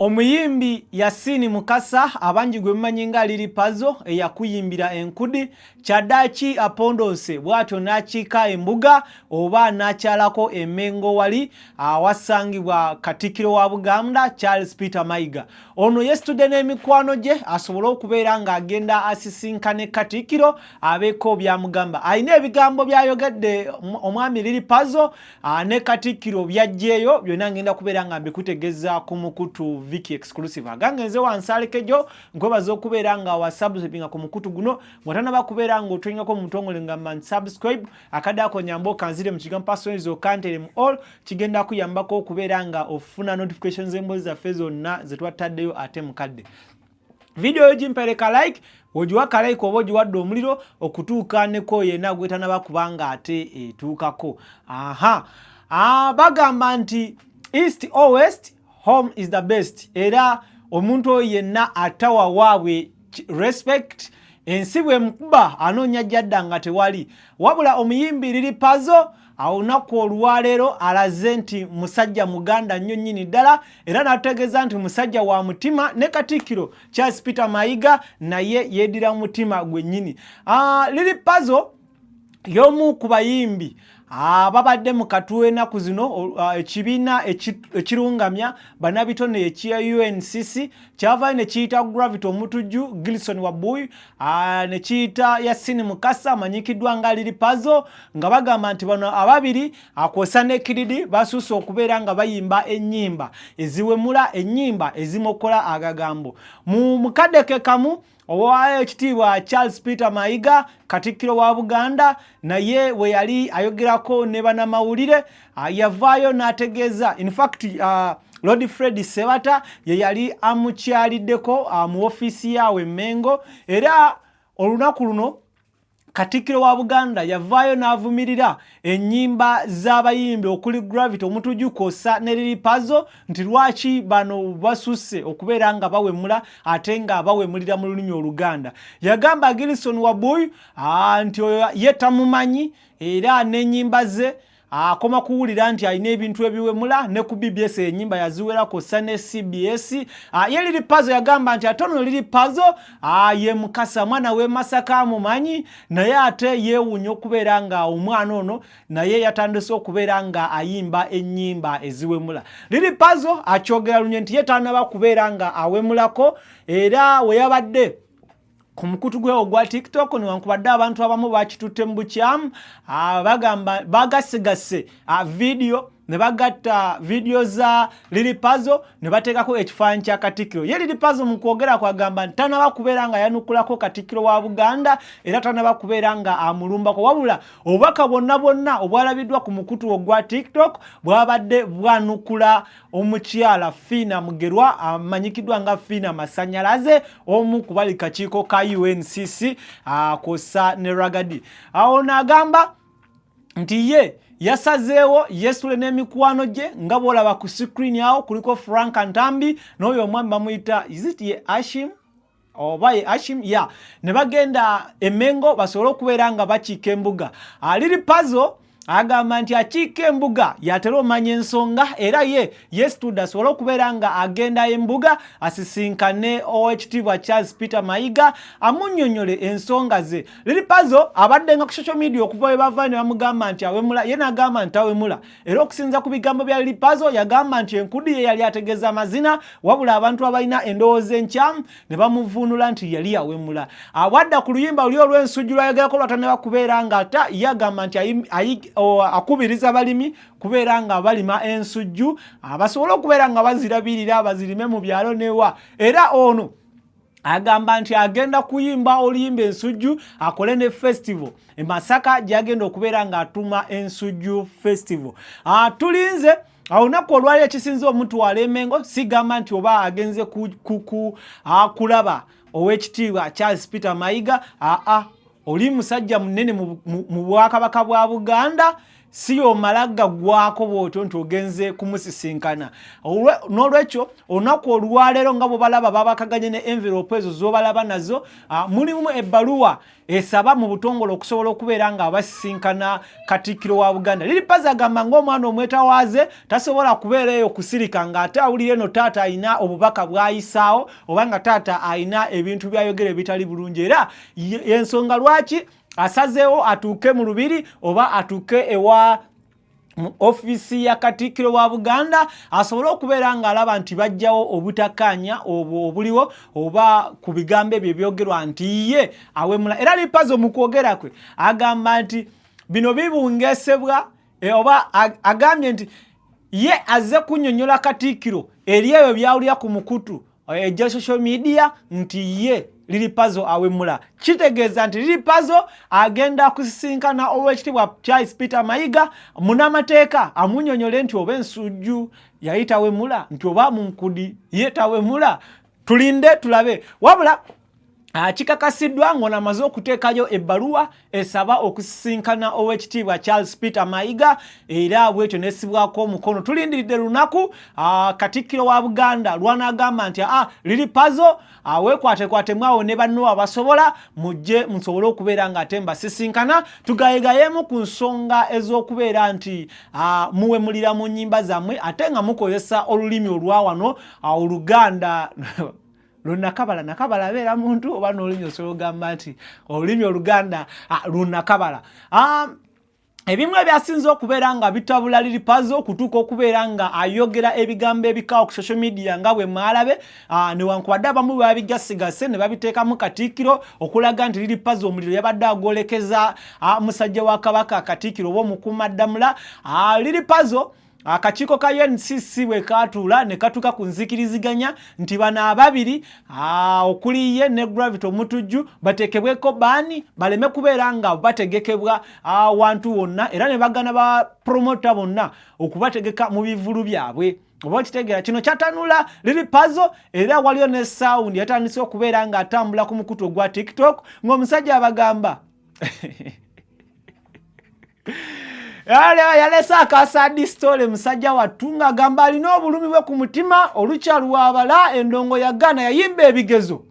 Omuyimbi Yasin Mukasa abangi gwe mumanyi nga Lili Puzzle eyakuyimbira enkudi Kyaddaaki apondose bw'atyo n'akiika embuga oba n'akyalako emmengo wali awasangibwa Katikkiro wa Buganda Charles Peter Mayiga. Ono yesterday n'emikwano gye asobole okubeera ng'agenda asisinkane Katikkiro abeeko byamugamba. Ayina ebigambo byayogedde omwami Lili Puzzle ne Katikkiro byajjeeyo byonna ngenda kubeera nga mbikutegeeza ku mukutu Viki exclusive. Agangenze wansalikejo nkwebaza okubeera nga wasubscribinga ku mukutu guno ng'otanaba kubeera ng'otwengako mu mutongole nga man subscribe akadako nyambo kanzire mu kigambo personalize okantere mu all kigenda kuyambako okubeera nga ofuna notifications emboozi zaffe zonna ze twataddeyo ate mukadde. Video yo jimpereka like ojiwaka like oba ojiwadde omuliro okutuuka neko yenna gwetanaba kubanga ate etuukako. Bagamba nti east or west home is the best. Era omuntu oyo yenna atawa waabwe respect ensi bwe mukuba anoonya jjadda nga tewali. Wabula omuyimbi Lili Puzzle olunaku olwaleero alaze nti musajja muganda nnyo nnyini ddala era n'ategeeza nti musajja wa mutima ne Katikkiro Charles Peter Mayiga naye yeddira mutima gwennyini. Lili Puzzle y'omu ku bayimbi babadde mu katuwe ennaku zino ekibiina ekirungamya bannabitone ekya UNCC kyavaayo ne kiyita Gravity omutujju Gilson Wabbuyi ne kiyita Yasin Mukasa amanyikiddwa nga Lili Puzzle nga bagamba nti bano ababiri akwosa ne Kididi basuuse okubeera nga bayimba ennyimba eziwemula ennyimba ezimokola agagambo. Mu mukadde ke kamu owaayo ekitiibwa Charles Peter Mayiga Katikkiro wa Buganda naye we yali ayogerako ne bannamawulire yavaayo n'ategeeza in fact Lord Fred Sebata ye yali amukyaliddeko mu ofiisi yawe Mengo era olunaku luno Katikkiro wa Buganda yavaayo n'avumirira ennyimba z'abayimbi okuli Gravity omutujju kw'ossa ne Lili Puzzle nti lwaki bano basusse okubeera nga bawemula ate nga bawemulira mu lulimi Oluganda. Yagamba Gilson Wabbuyi nti oyo ye tamumanyi era n'ennyimba ze akoma kuwulira nti alina ebintu ebiwemula ne ku BBS ennyimba yaziwerako ssa ne CBS. Ye Lili Puzzle yagamba nti ate ono Lili Puzzle ye Mukasa mwana w'e Masaka amumanyi naye ate yeewuunya okubeera nga omwana ono naye yatandise okubeera nga ayimba ennyimba eziwemula. Lili Puzzle akyogera lunye nti ye tanaba kubeera nga awemulako era we yabadde ku mukutu gwe ogwa TikTok newankubadde abantu abamu bakitutte mu bukyamu bagamba bagasigase video ne bagatta video za Lili Puzzle ne bateekako ekifaananyi kya Katikkiro. Ye Lili Puzzle mu kwogera kwagamba nti tanaba kubeera nga yanukulako Katikkiro wa Buganda era tanaba kubeera nga amulumbako wabula obubaka bwonna obwalabiddwa ku mukutu ogwa TikTok bwabadde bwanukula omukyala Fiina Mugerwa amanyikiddwa nga Fiina Masanyalaze omu ku bali kakiiko ka UNCC kw'ossa ne Ragadi. Awo n'agamba nti ye yasazeewo yesule n'emikwano gye nga bw'olaba ku screen awo kuliko Frank Ntambi n'oyo omwami bamuyita ye Ashim oba ye Ashim ne bagenda Emmengo basobole okubeera nga bakiika embuga. Lili Puzzle agamba nti akiika embuga yatera omanya ensonga era ye yestuda asobole okubeera nga agenda embuga asisinkane ow'ekitiibwa Charles Peter Mayiga amunnyonnyole ensonga ze. Lili Puzzle abadde nga ku social media okuva we bava ne bamugamba nti awemula ye n'agamba nti awemula era okusinza ku bigambo bya Lili Puzzle yagamba nti enkudi ye yali ategeeza amazina wabula abantu abalina endowooza enkyamu ne bamuvuunula nti yali awemula. Wadda ku luyimba luli olw'ensujju lwayogerako lwataneba kubeera nga ata ye agamba nti akubiriza balimi kubeera nga balima ensujju basobole okubeera nga bazirabirira bazirime mu byalo newa era ono agamba nti agenda kuyimba oluyimba ensujju akole ne festival e Masaka gyagenda okubeera nga atuma ensujju festival. Tulinze olunaku olwali ekisinze omutwala Emmengo sigamba nti oba agenze kulaba ow'ekitiibwa Charles Peter Mayiga oli musajja munene mu Bwakabaka bwa Buganda siyo malaga gwako bwotyo nti ogenze kumusisinkana. N'olwekyo olunaku olwaleero nga bwe balaba babakaganye ne envelope ezo z'obalaba nazo, mulimu ebbaluwa esaba mu butongole okusobola okubeera nga abasisinkana Katikkiro wa Buganda. Lilipazi agamba ng'omwana omwetawaaze tasobola kubeera eyo kusirika ng'ate awulira eno taata ayina obubaka bw'ayisaawo oba nga taata ayina ebintu byayogera ebitali bulungi, era ensonga lwaki asazeewo atuuke mu lubiri oba atuuke ewa ofisi ya Katikkiro wa Buganda asobole okubeera ng'alaba nti bajjawo obutakkaanya obuliwo oba ku bigambo ebyo ebyogerwa nti ye awemula. Era Lilipazi mu kwogera kwe agamba nti bino bibungesebwa oba agambye nti ye azze kunnyonnyola Katikkiro eri ebyo byawulira ku mukutu ejja social media nti ye Lilipazi awemula. Kitegeeza nti Lilipazi agenda kusisinkana Oweekitiibwa Charles Peter Mayiga, munnamateeka amunnyonnyole nti oba ensujju yali tawemula, nti oba munkudi ye tawemula. Tulinde tulabe. Wabula kikakasiddwa ng'ono amaze okuteekayo ebbaluwa esaba okusisinkana Oweekitiibwa Charles Peter Mayiga, era bwetyo n'essibwako omukono. Tulindiridde lunaku Katikkiro wa Buganda lw'anaagamba nti Lilipazi weekwatekwatemu awo ne banno abasobola mujje musobole okubeera ng'ate mbasisinkana, tugayegayemu ku nsonga ez'okubeera nti muwemulira mu nnyimba zammwe ate nga mukozesa olulimi olwa wano Oluganda. Nakabala abeera muntu oba n'olulimi osobola ogamba nti olulimi Oluganda Nakabala. Ebimu ebyasinze okubeera nga bitabula Lilipazi okutuuka okubeera nga ayogera ebigambo ebikaawo ku social media nga bwe mwalabe, newankubadde abamu babigasigase ne babiteekamu Katikkiro okulaga nti Lilipazi omuliro yabadde agwolekeza musajja wa Kabaka Katikkiro oba omukuumaddamula. Lilipazi akakiiko ka NCC bwe kaatuula ne katuuka ku nzikiriziganya nti bano ababiri okuli ye ne Gravity Omutujju bateekebweko baani baleme kubeera nga bategekebwa awantu wonna, era ne bagana ba promota bonna okubategeka mu bivulu byabwe. Oba okitegeera kino kyatanula Lilipazi, era waliyo ne sound yatandise okubeera nga atambula ku mukutu ogwa TikTok ng'omusajja abagamba yalesa akasadi story musajja wattunga agamba alina obulumi bwe ku mutima olukyaluwabala endongo ya Ghana yayimba ebigezo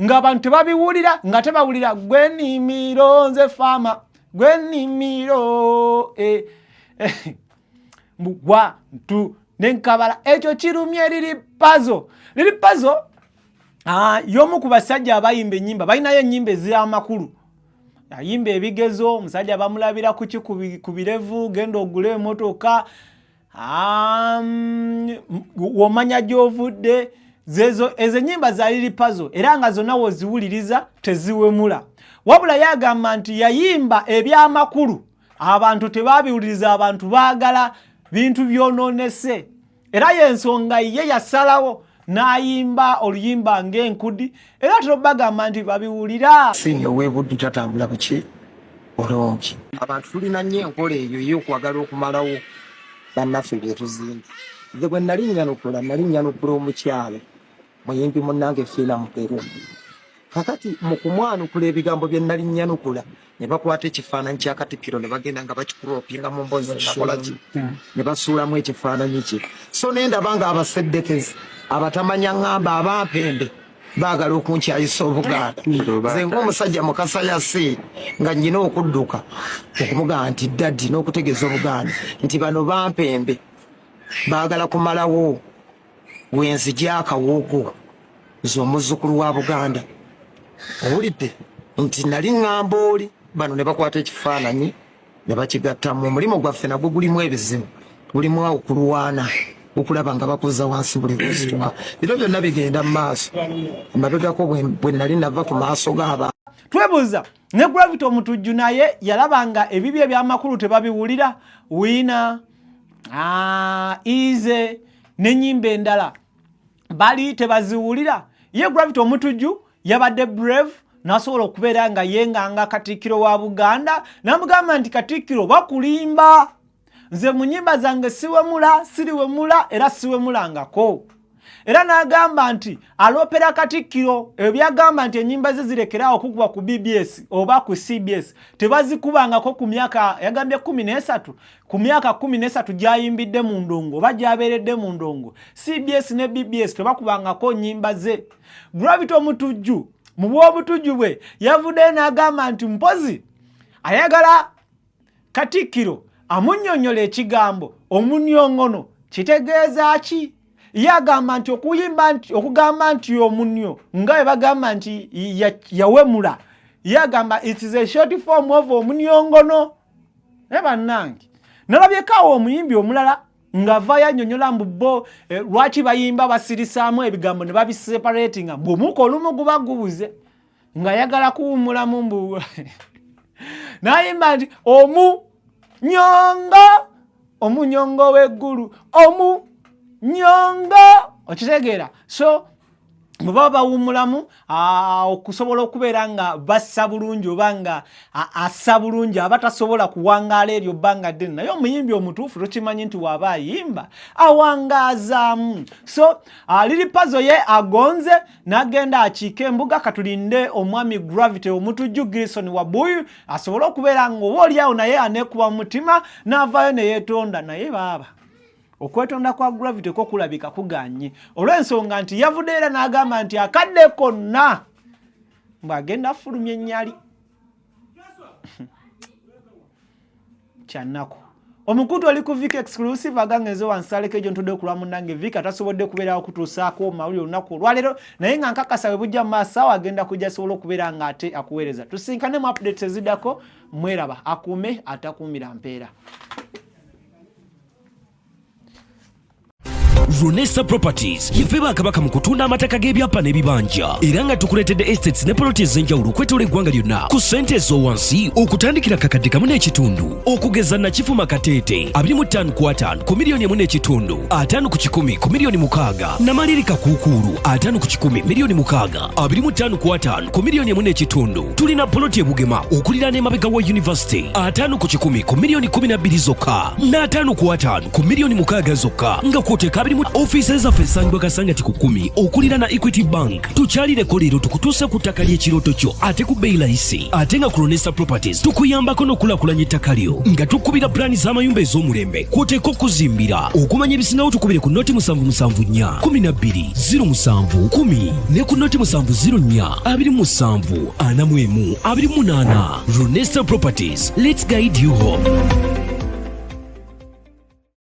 ng'abantu tebabiwulira nga tebawulira gwe nnimiro nze faama gwe nnimiro mugwantu nenkabala. Ekyo kirumye Lilipazi y'omu ku basajja abayimba ennyimba balinayo ennyimba ez'amakulu. Ayimba ebigezo omusajja bamulabira kuki ku birevu genda ogule emotoka womanya gy'ovudde ezo ennyimba za Lilipazi era nga zonna woziwuliriza teziwemula. Wabula yagamba nti yayimba eby'amakulu abantu tebabiwuliriza, abantu baagala bintu byonoonese, era y'ensonga ye yasalawo n'ayimba oluyimba ng'enkudi era tubagamba nti babiwulira. Sinyo weebuddu tatambula buki olungi. Abantu tulina nnyo enkola eyo ey'okwagala okumalawo bannaffe bye tuzimba. Nze bwe nali nnyanukula omukyalo muyimbi munnange Fiina Muperu. Kakati mu kumwanukula ebigambo bye nali nnyanukula ne bakwata ekifaananyi kya Katikkiro ne bagenda nga bakikuroopinga mu mboozi nakola ki ne basuulamu ekifaananyi kye. So ne ndaba nga abaseddekezi abatamanya ngamba abampembe baagala okunkyayisa Obuganda. Nze ng'omusajja Mukasa yase nga nnyina okudduka okumugamba nti daddi n'okutegeeza Obuganda nti bano bampembe baagala kumalawo wenzija akawoogo nze omuzzukulu wa Buganda. Owulidde nti nali ngamba oli bano ne bakwata ekifaananyi ne bakigatta mu mulimu gwaffe nagwo gulimu ebizibu, gulimu okulwana okulaba nga bakuza wansi buli kusituma. Bino byonna bigenda mu maaso emabegako bwe nali nava ku maaso g'abantu. Twebuuza ne Gravity Omutujju naye yalaba nga ebibye eby'amakulu tebabiwulira, Wiina Ize n'ennyimba endala bali tebaziwulira. Ye Gravity Omutujju yabadde brave n'asobola okubeera nga yenganga Katikkiro wa Buganda n'amugamba nti Katikkiro bakulimba, nze mu nnyimba zange siwemula, siriwemula era siwemulangako. era n'agamba nti alopera Katikkiro ebyagamba nti ennyimba ze zirekerawo okugwa ku BBS oba ku CBS tebazikubangako ku myaka yagambye 13 ku myaka 13 gyayimbidde mu ndongo oba gyabeeredde mu ndongo CBS ne BBS tebakubangako nnyimba ze. Gravity omutujju mu bw'obutujju bwe yavudde n'agamba nti mpozi ayagala Katikkiro amunnyonnyola ekigambo omunnyongono kitegeeza ki? Yagamba nti okugamba nti omunnyo nga bwe bagamba nti yawemula yagamba it is a short form of omunnyongono. Bannange nalabyekawo omuyimbi omulala ng'ava yannyonnyola mbu bo lwaki bayimba basirisaamu ebigambo ne babiseparatinga mbu omuuka olumu guba gubuze nga yagala kuwummulamu mbu n'ayimba nti omunyongo w'eggulu omunyongo okitegeera. So bwe baba bawummulamu okusobola okubeera nga bassa bulungi oba nga assa bulungi abatasobola kuwangaala eryo bbanga ddene naye omuyimbi omutuufu tokimanyi nti waaba ayimba awangaazaamu. So Lily Pazo ye agonze n'agenda akiika embuga katulinde omwami Gravity omutujju Gilson Wabuyu asobole okubeera nga oba oliawo naye aneekuba mu mutima n'avaayo ne yeetonda naye baaba okwetonda kwa Gravity ko kulabika kuganye olw'ensonga nti yavudde era n'agamba nti akadde konna mbwagenda afulumya ennyali kyannako. Omukutu oli ku Vic Exclusive agangezo wansaleko ejo ntudde okulwa munnange Vic atasobodde okubeerawo kutuusaako mawulire olunaku olwaleero naye nga nkakasa bwe bujja mu maaso agenda kujja asobola okubeera nga ate akuweereza. Tusinkane mu updates eziddako mweraba akuume atakuumira mpeera. Runesa Properties yefeba akabaka mu kutunda amataka g'ebyapa n'ebibanja era nga tukuletedde estates ne properties ez'enjawulo okwetoolera eggwanga lyonna ku ssente ez'owansi okutandikira kakadde kamu n'ekitundu okugeza Nakifuma Kateete 25 ku miliyoni 1.5 5 ku 10 ku miliyoni 6 Namaliri Kakuukulu 5 ku 10 miliyoni 6 25 ku miliyoni 1.5 tulina poloti e Bugema okuliraana emabega wa University 5 ku 10 ku miliyoni 12 zokka na 5 ku miliyoni 6 zokka nga kwoteka office zaffe esangibwa Kasangati ku 10 okulira na Equity Bank tukyalireko leero tukutuusa ku ttaka ly'ekirooto kyo ate ku bbeeyi layisi ate nga ku Runesa Properties tukuyambako n'okulaakulanya ettaka lyo nga tukubira pulaani z'amayumba ez'omulembe kw'oteeka okuzimbira okumanya ebisingawo tukubire ku noti 774 12 07 10 ne ku noti 704 27 41 28 Runesa Properties, let's guide you home.